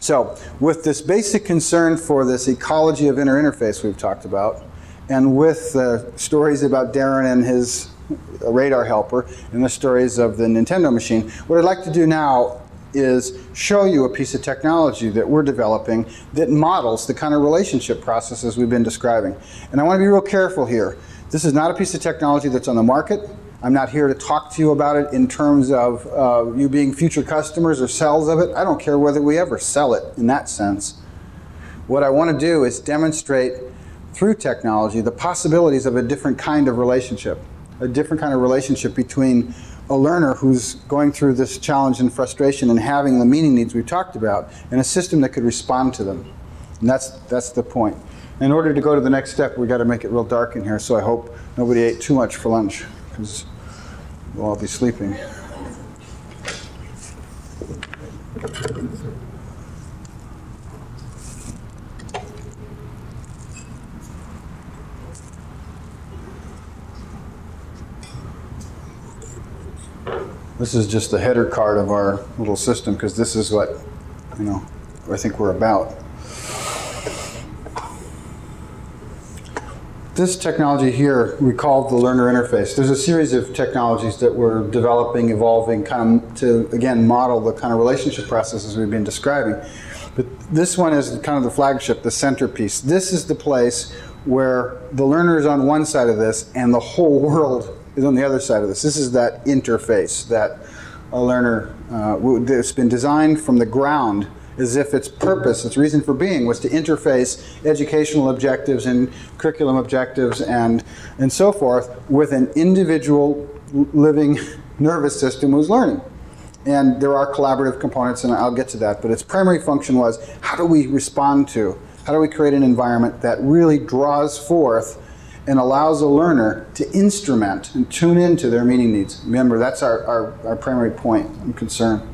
So with this basic concern for this ecology of inner interface we've talked about, and with the stories about Darren and his radar helper, and the stories of the Nintendo machine, what I'd like to do now is show you a piece of technology that we're developing that models the kind of relationship processes we've been describing. And I want to be real careful here. This is not a piece of technology that's on the market. I'm not here to talk to you about it in terms of you being future customers or sales of it. I don't care whether we ever sell it in that sense. What I want to do is demonstrate through technology the possibilities of a different kind of relationship. A different kind of relationship between a learner who's going through this challenge and frustration and having the meaning needs we've talked about, and a system that could respond to them. And that's the point. In order to go to the next step, we've got to make it real dark in here, so I hope nobody ate too much for lunch, because we'll all be sleeping. This is just the header card of our little system, because this is what, I think we're about. This technology here we call the learner interface. There's a series of technologies that we're developing, evolving, kind of to, again, model the kind of relationship processes we've been describing. But this one is kind of the flagship, the centerpiece. This is the place where the learner is on one side of this and the whole world is on the other side of this. This is that interface that a learner, it's been designed from the ground as if its purpose, its reason for being, was to interface educational objectives and curriculum objectives and so forth with an individual living nervous system who's learning. And there are collaborative components, and I'll get to that, but its primary function was, how do we respond to, how do we create an environment that really draws forth and allows a learner to instrument and tune into their meaning needs. Remember, that's our primary point and concern.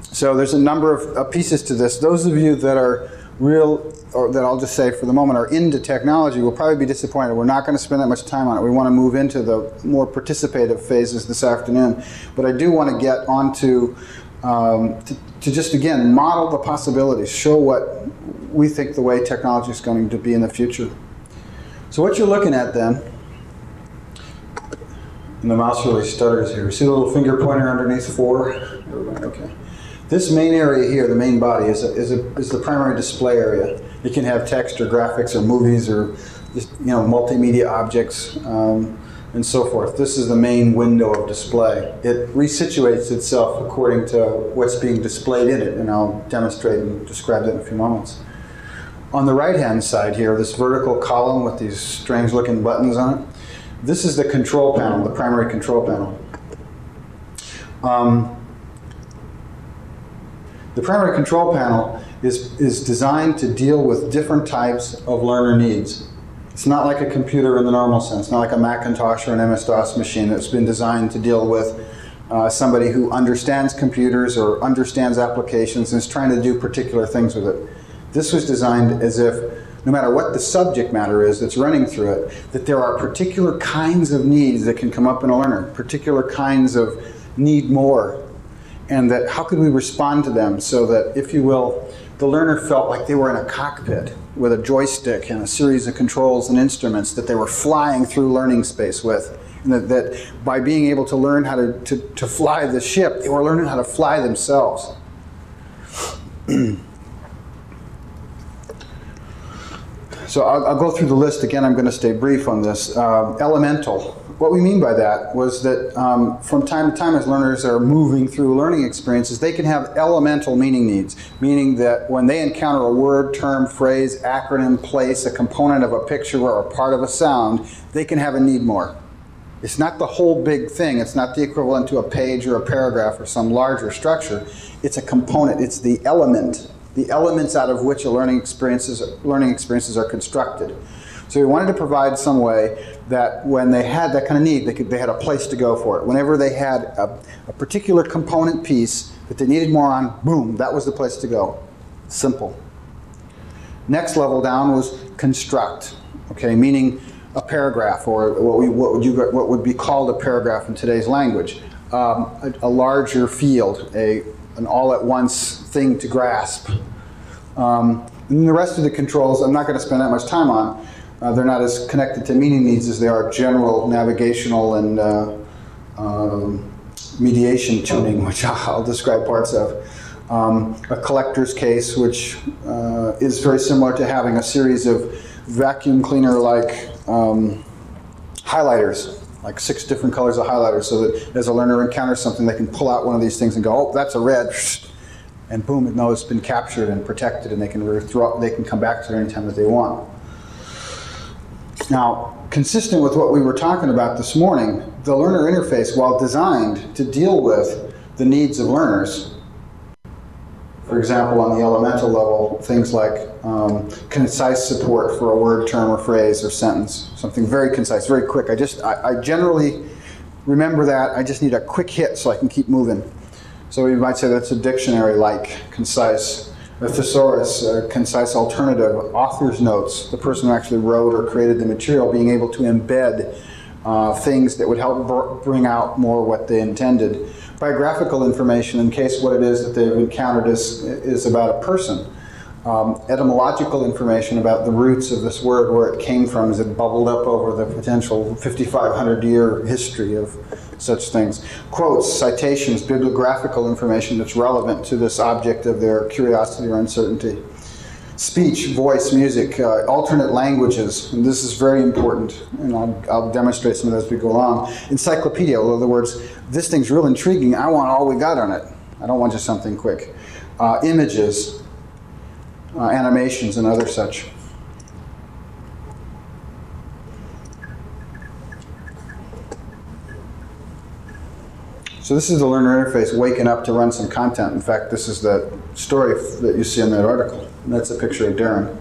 So there's a number of pieces to this. Those of you that are real, or that I'll just say for the moment, are into technology will probably be disappointed. We're not going to spend that much time on it. We want to move into the more participative phases this afternoon. But I do want to get onto, to just, again, model the possibilities, show what we think the way technology is going to be in the future. So what you're looking at then, and the mouse really stutters here. See the little finger pointer underneath 4? Okay. This main area here, the main body, is the primary display area. It can have text or graphics or movies or just, multimedia objects and so forth. This is the main window of display. It resituates itself according to what's being displayed in it, and I'll demonstrate and describe that in a few moments. On the right-hand side here, this vertical column with these strange-looking buttons on it, this is the control panel, the primary control panel. The primary control panel is designed to deal with different types of learner needs. It's not like a computer in the normal sense, not like a Macintosh or an MS-DOS machine that's been designed to deal with somebody who understands computers or understands applications and is trying to do particular things with it. This was designed as if, no matter what the subject matter is that's running through it, that there are particular kinds of needs that can come up in a learner, particular kinds of need more, and that how could we respond to them so that, if you will, the learner felt like they were in a cockpit with a joystick and a series of controls and instruments that they were flying through learning space with. And that by being able to learn how to fly the ship, they were learning how to fly themselves. So I'll go through the list again. I'm going to stay brief on this. Elemental. What we mean by that was that from time to time, as learners are moving through learning experiences, they can have elemental meaning needs, meaning that when they encounter a word, term, phrase, acronym, place, a component of a picture, or a part of a sound, they can have a need more. It's not the whole big thing. It's not the equivalent to a page or a paragraph or some larger structure. It's a component. It's the element. The elements out of which learning experiences are constructed. So we wanted to provide some way that when they had that kind of need, they had a place to go for it. Whenever they had a particular component piece that they needed more on, boom, that was the place to go. Simple. Next level down was construct, okay, meaning a paragraph, or what would be called a paragraph in today's language. A larger field, a an all-at-once thing to grasp. And the rest of the controls, I'm not going to spend that much time on. They're not as connected to meaning needs as they are general navigational and mediation tuning, which I'll describe parts of. A collector's case, which is very similar to having a series of vacuum cleaner-like highlighters, like 6 different colors of highlighters, so that as a learner encounters something, they can pull out one of these things and go, oh, that's a red, and boom, it knows it's been captured and protected, and they can come back to it anytime that they want. Now, consistent with what we were talking about this morning, the learner interface, while designed to deal with the needs of learners, for example, on the elemental level, things like concise support for a word, term, or phrase, or sentence, something very concise, very quick. I generally remember that. I just need a quick hit so I can keep moving. So you might say that's a dictionary-like, concise. A thesaurus, a concise alternative, author's notes, the person who actually wrote or created the material, being able to embed things that would help bring out more what they intended. Biographical information, in case what it is that they've encountered is about a person. Etymological information about the roots of this word, where it came from, as it bubbled up over the potential 5,500-year history of such things. Quotes, citations, bibliographical information that's relevant to this object of their curiosity or uncertainty. Speech, voice, music, alternate languages, and this is very important, and I'll demonstrate some of those as we go along. Encyclopedia, in other words, this thing's real intriguing, I want all we got on it. I don't want just something quick. Images, animations, and other such. So this is the learner interface waking up to run some content. In fact, this is the story that you see in that article. And that's a picture of Darren.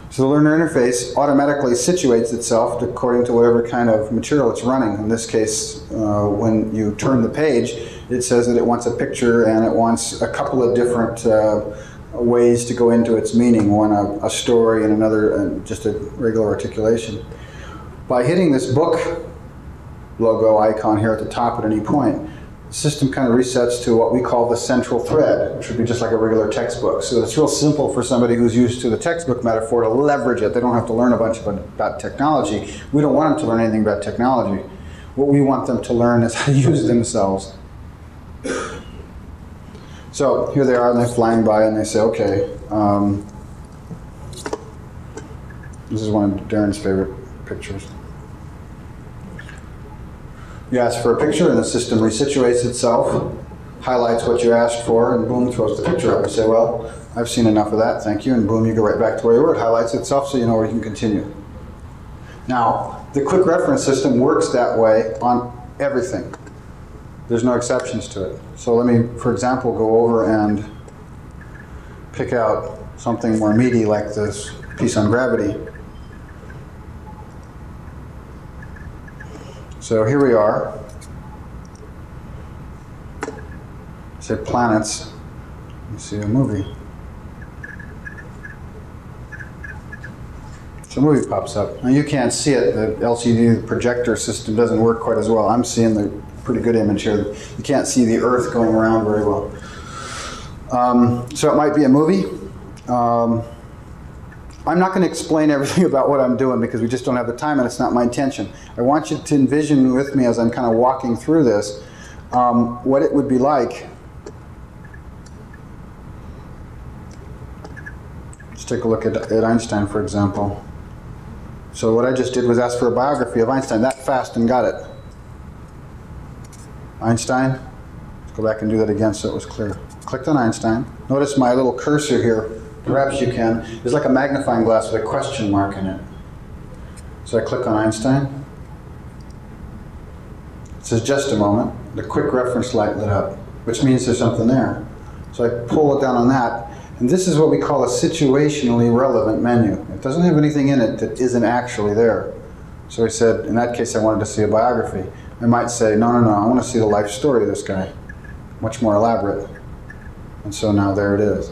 So the learner interface automatically situates itself according to whatever kind of material it's running. In this case, when you turn the page, it says that it wants a picture and it wants a couple of different ways to go into its meaning. One, a story, and another, just a regular articulation. By hitting this book logo icon here at the top at any point, the system kind of resets to what we call the central thread, which would be just like a regular textbook. So it's real simple for somebody who's used to the textbook metaphor to leverage it. They don't have to learn a bunch about technology. We don't want them to learn anything about technology. What we want them to learn is how to use themselves. So here they are, and they're flying by, and they say, okay, this is one of Darren's favorite pictures. You ask for a picture, and the system resituates itself, highlights what you asked for, and boom, throws the picture up. You say, well, I've seen enough of that, thank you, and boom, you go right back to where you were. It highlights itself so you know where you can continue. Now, the quick reference system works that way on everything. There's no exceptions to it. So let me, for example, go over and pick out something more meaty like this piece on gravity. So here we are. Say planets. You see a movie. So a movie pops up. Now you can't see it. The LCD projector system doesn't work quite as well. I'm seeing the pretty good image here. You can't see the Earth going around very well. So it might be a movie. I'm not going to explain everything about what I'm doing because we just don't have the time and it's not my intention. I want you to envision with me as I'm kind of walking through this what it would be like. Let's take a look at Einstein, for example. So what I just did was ask for a biography of Einstein that fast and got it. Einstein. Let's go back and do that again so it was clear. Clicked on Einstein. Notice my little cursor here. Perhaps you can. There's like a magnifying glass with a question mark in it. So I click on Einstein. It says just a moment. The quick reference light lit up, which means there's something there. So I pull it down on that. And this is what we call a situationally relevant menu. It doesn't have anything in it that isn't actually there. So I said, in that case, I wanted to see a biography. I might say, no, I want to see the life story of this guy. Much more elaborate. And so now there it is.